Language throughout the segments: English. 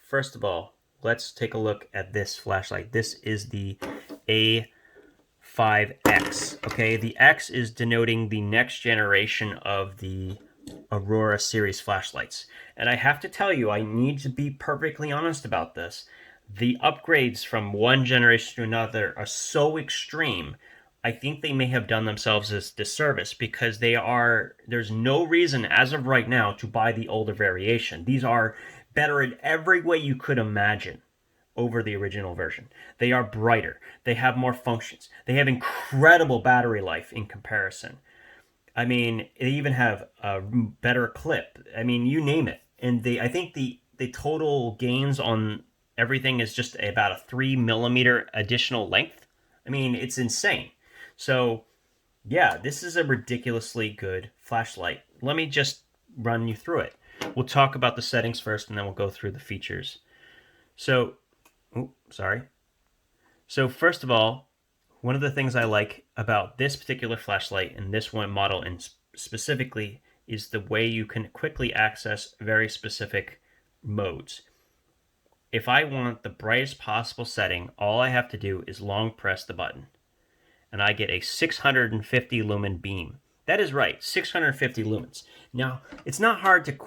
first of all, let's take a look at this flashlight. This is the A5X. Okay, the X is denoting the next generation of the Aurora series flashlights. And I have to tell you, I need to be perfectly honest about this. The upgrades from one generation to another are so extreme. I think they may have done themselves a disservice because there's no reason as of right now to buy the older variation. These are better in every way you could imagine over the original version. They are brighter. They have more functions. They have incredible battery life in comparison. I mean, they even have a better clip. I mean, you name it. And I think the total gains on everything is just about a 3 millimeter additional length. I mean, it's insane. So, yeah, this is a ridiculously good flashlight. Let me just run you through it. We'll talk about the settings first, and then we'll go through the features. So, So, first of all, one of the things I like about this particular flashlight and this one model and specifically is the way you can quickly access very specific modes. If I want the brightest possible setting, all I have to do is long press the button and I get a 650 lumen beam. That is right, 650 lumens. Now, it's not hard to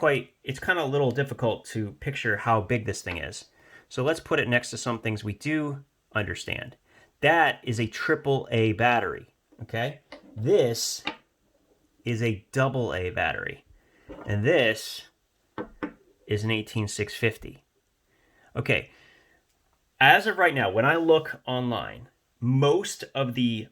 it's kind of a little difficult to picture how big this thing is. So let's put it next to some things we do understand. That is a AAA battery, okay? This is a AA battery. And this is an 18650. Okay, as of right now, when I look online, most of the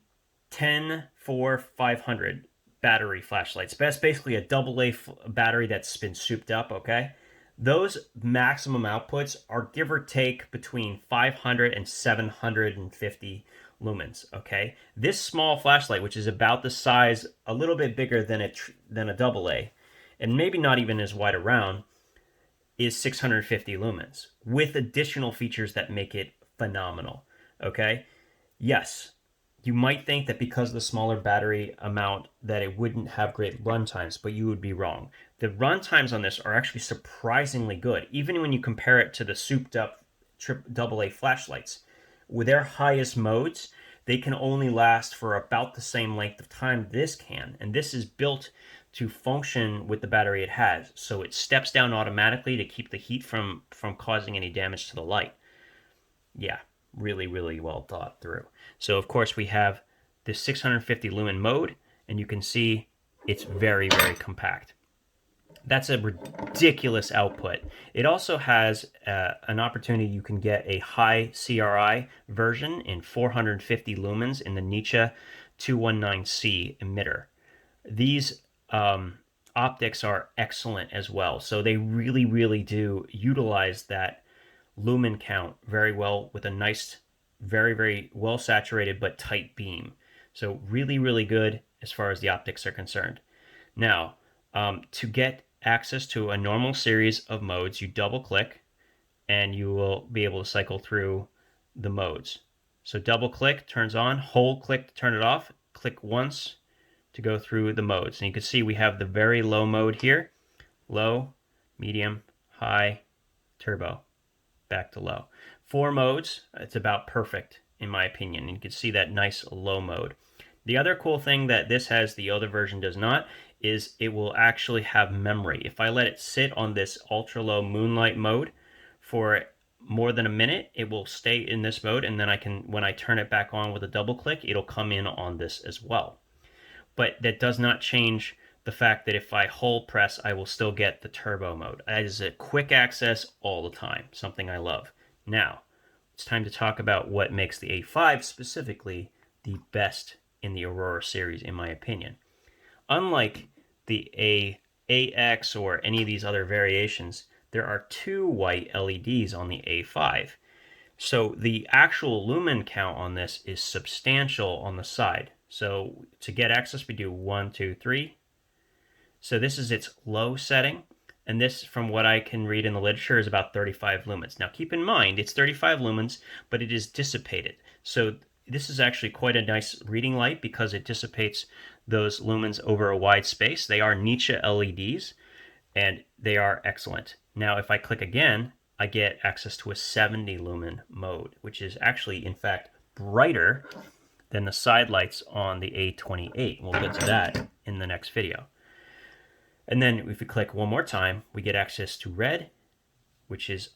10-4-500 battery flashlights, that's basically a AA battery that's been souped up, okay? Those maximum outputs are give or take between 500 and 750 lumens, okay? This small flashlight, which is about the size, a little bit bigger than a AA, and maybe not even as wide around, is 650 lumens with additional features that make it phenomenal, okay? Yes, you might think that because of the smaller battery amount that it wouldn't have great run times, but you would be wrong. The run times on this are actually surprisingly good, even when you compare it to the souped up AA flashlights. With their highest modes, they can only last for about the same length of time this can, and this is built to function with the battery it has, so it steps down automatically to keep the heat from causing any damage to the light. Yeah, really, really well thought through. So, of course, we have this 650 lumen mode, and you can see it's very, very compact. That's a ridiculous output. It also has an opportunity you can get a high CRI version in 450 lumens in the Nietzsche 219C emitter. These optics are excellent as well. So they really, really do utilize that lumen count very well with a nice, very, very well saturated but tight beam. So really, really good as far as the optics are concerned. Now, to get access to a normal series of modes, you double click and you will be able to cycle through the modes. So double click turns on, hold click to turn it off, click once to go through the modes. And you can see we have the very low mode here, low, medium, high, turbo, back to low. 4 modes, it's about perfect in my opinion. And you can see that nice low mode. The other cool thing that this has, the other version does not, is it will actually have memory. If I let it sit on this ultra low moonlight mode for more than a minute, it will stay in this mode, and then when I turn it back on with a double click, it'll come in on this as well. But that does not change the fact that if I hold press, I will still get the turbo mode. That is a quick access all the time, something I love. Now, it's time to talk about what makes the A5 specifically the best in the Aurora series, in my opinion. Unlike the AX or any of these other variations, there are 2 white LEDs on the A5. So the actual lumen count on this is substantial on the side. So to get access, we do 1, 2, 3. So this is its low setting. And this, from what I can read in the literature, is about 35 lumens. Now keep in mind, it's 35 lumens, but it is dissipated. So this is actually quite a nice reading light because it dissipates those lumens over a wide space. They are Nietzsche LEDs, and they are excellent. Now, if I click again, I get access to a 70 lumen mode, which is actually, in fact, brighter than the side lights on the A28. We'll get to that in the next video. And then if we click one more time, we get access to red, which is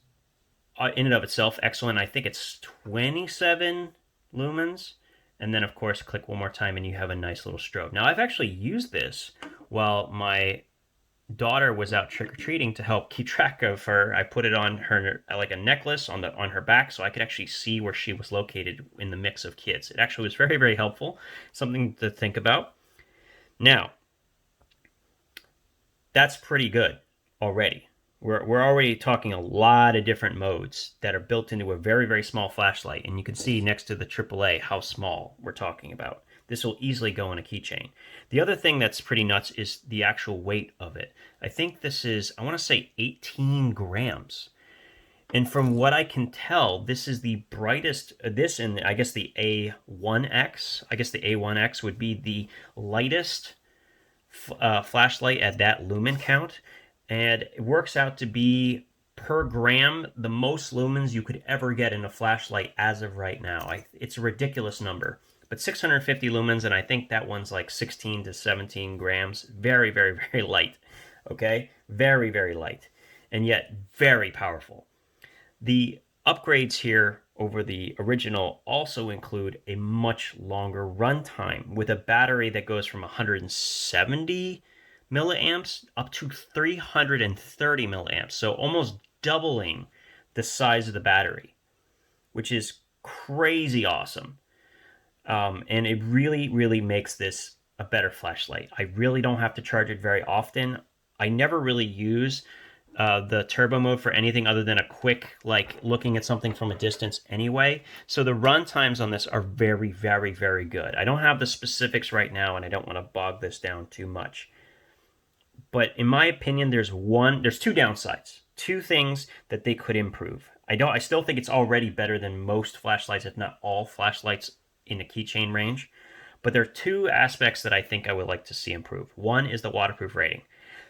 in and of itself excellent. I think it's 27 lumens. And then, of course, click one more time and you have a nice little strobe. Now, I've actually used this while my daughter was out trick-or-treating to help keep track of her. I put it on her like a necklace on her back so I could actually see where she was located in the mix of kids. It actually was very, very helpful. Something to think about. Now, that's pretty good already. We're already talking a lot of different modes that are built into a very, very small flashlight. And you can see next to the AAA how small we're talking about. This will easily go in a keychain. The other thing that's pretty nuts is the actual weight of it. I think this is, I want to say 18 grams. And from what I can tell, this is the brightest, this and I guess the A1X. I guess the A1X would be the lightest flashlight at that lumen count. And it works out to be per gram the most lumens you could ever get in a flashlight as of right now. It's a ridiculous number. But 650 lumens, and I think that one's like 16 to 17 grams. Very, very, very light. Okay? Very, very light. And yet very powerful. The upgrades here over the original also include a much longer runtime with a battery that goes from 170 milliamps up to 330 milliamps. So almost doubling the size of the battery, which is crazy awesome. And it really, really makes this a better flashlight. I really don't have to charge it very often. I never really use the turbo mode for anything other than a quick, like looking at something from a distance anyway. So the run times on this are very, very, very good. I don't have the specifics right now, and I don't want to bog this down too much. But in my opinion, there's two downsides, two things that they could improve. I still think it's already better than most flashlights, if not all flashlights in the keychain range. But there are two aspects that I think I would like to see improve. One is the waterproof rating.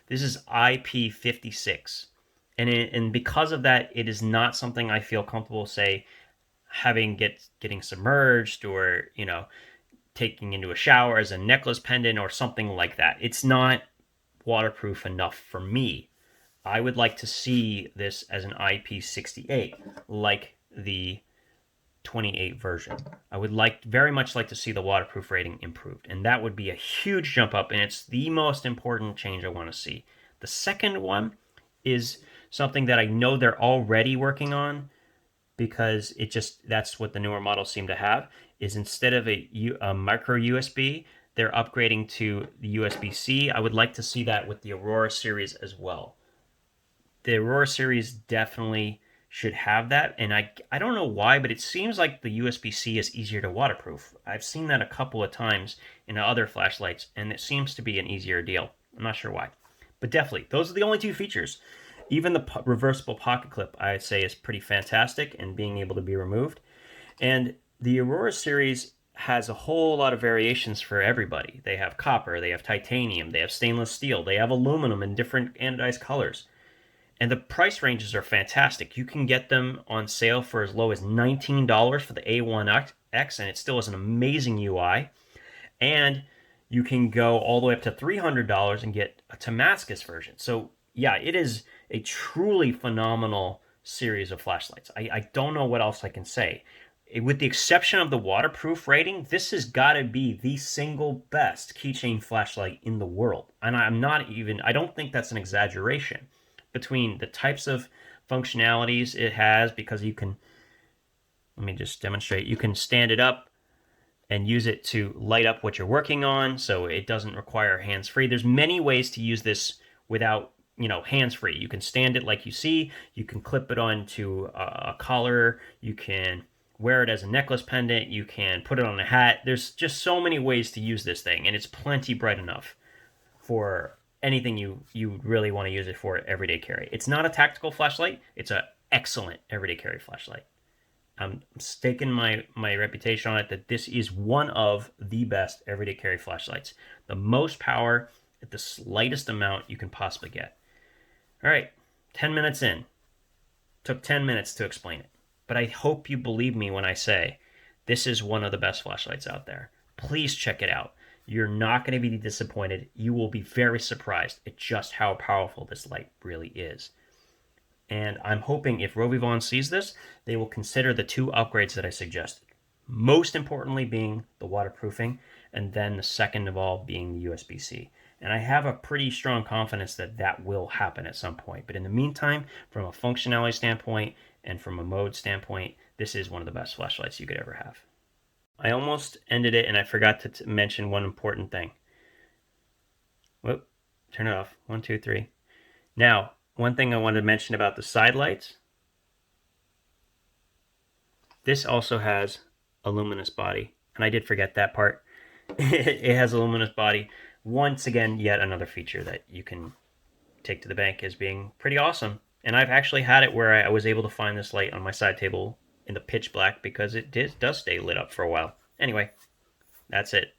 This is IP56. And because of that, it is not something I feel comfortable, say, getting submerged or, taking into a shower as a necklace pendant or something like that. It's not waterproof enough for me. I would like to see this as an IP68, like the 28 version. I would very much like to see the waterproof rating improved, and that would be a huge jump up, and it's the most important change I want to see. The second one is something that I know they're already working on, because that's what the newer models seem to have, is instead of a micro USB, they're upgrading to the USB-C. I would like to see that with the Aurora series as well. The Aurora series definitely should have that, and I don't know why, but it seems like the USB-C is easier to waterproof. I've seen that a couple of times in other flashlights, and it seems to be an easier deal. I'm not sure why. But definitely, those are the only two features. Even the reversible pocket clip, I'd say, is pretty fantastic and being able to be removed. And the Aurora series has a whole lot of variations for everybody. They have copper, they have titanium, they have stainless steel, they have aluminum in different anodized colors. And the price ranges are fantastic. You can get them on sale for as low as $19 for the A1X, and it still has an amazing UI. And you can go all the way up to $300 and get a Damascus version. So yeah, it is a truly phenomenal series of flashlights. I don't know what else I can say. With the exception of the waterproof rating, this has got to be the single best keychain flashlight in the world. And I don't think that's an exaggeration. Between the types of functionalities it has, because you can, let me just demonstrate, you can stand it up and use it to light up what you're working on, so it doesn't require hands-free. There's many ways to use this without, hands-free. You can stand it like you see, you can clip it onto a collar, you can wear it as a necklace pendant, you can put it on a hat. There's just so many ways to use this thing, and it's plenty bright enough for anything you really want to use it for everyday carry. It's not a tactical flashlight. It's an excellent everyday carry flashlight. I'm staking my reputation on it that this is one of the best everyday carry flashlights. The most power at the slightest amount you can possibly get. All right, 10 minutes in. Took 10 minutes to explain it. But I hope you believe me when I say this is one of the best flashlights out there. Please check it out. You're not going to be disappointed. You will be very surprised at just how powerful this light really is. And I'm hoping if RovyVon sees this, they will consider the 2 upgrades that I suggested. Most importantly being the waterproofing, and then the second of all being the USB-C. And I have a pretty strong confidence that that will happen at some point. But in the meantime, from a functionality standpoint and from a mode standpoint, this is one of the best flashlights you could ever have. I almost ended it and I forgot to mention one important thing. Whoop, turn it off. 1, 2, 3. Now, one thing I wanted to mention about the side lights. This also has a luminous body. And I did forget that part. It has a luminous body. Once again, yet another feature that you can take to the bank as being pretty awesome. And I've actually had it where I was able to find this light on my side table in the pitch black because it does stay lit up for a while. Anyway, that's it.